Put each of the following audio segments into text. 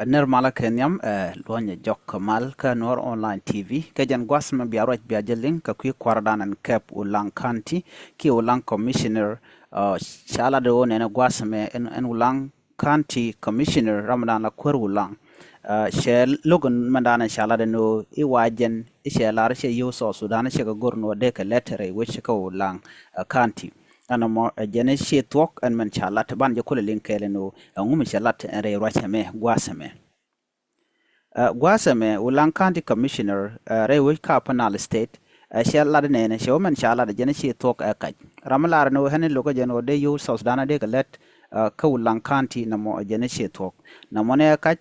ner mala kenyam luanya jok kamal ka Nuer online TV ka jan gwasma biarwaj biajeling ka kwi kwardanan kep Ulang County ki Ulang Commissioner shala de one na gwasme en Ulang County Commissioner Ramadan la kwer Ulang shel logun mandana shala de no iwajen shelar she yo South Sudan she ka gorno de ka lettere which ka Ulang County ana mo jene she talk and man chalat ban je kole linkele no ngum chalat re rachame gwasame gwasame Ulang County Commissioner re wi ka panal state she lad ne she man chalat jene she talk ka ramalar no hanen logo jeno de yo South Sudan de let ka Ulang County na mo jene she talk na mo ne ka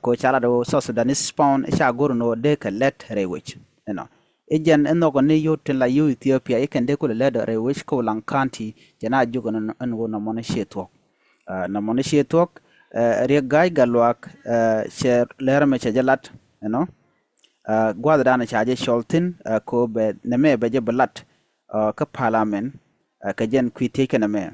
ko chala do South Sudanese spawn sha gorno de ka let re wich ejen enogo ne yotin la Ethiopia ikende kule ledere which ko Ulang County jana jugo no na mona shetok na mona shetok re gai galwak she lerme chajalat gwada dana chaje sholtin ko be neme beje balat ka parliament ka jen kwite na me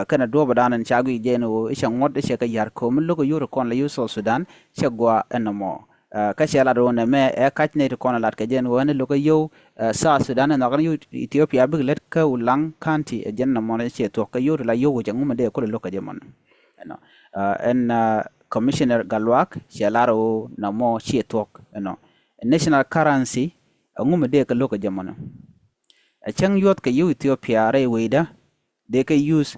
kana do badana chagu jeno isha ngod she ka yar ko mun logo yuro kon la yuso Sudan she gwa enamo ka shela do ne me kach ne ko na lat ka jen woni lo ko yo South Sudan na gan Ethiopia bi let ka Ulang County jen na mo ne che to ka yo la yo je ngum de ko lo ka je mon en commissioner galwak shela ro na mo che to national currency ngum de ka lo ka je mon chang yot ka yo Ethiopia re weda de ka use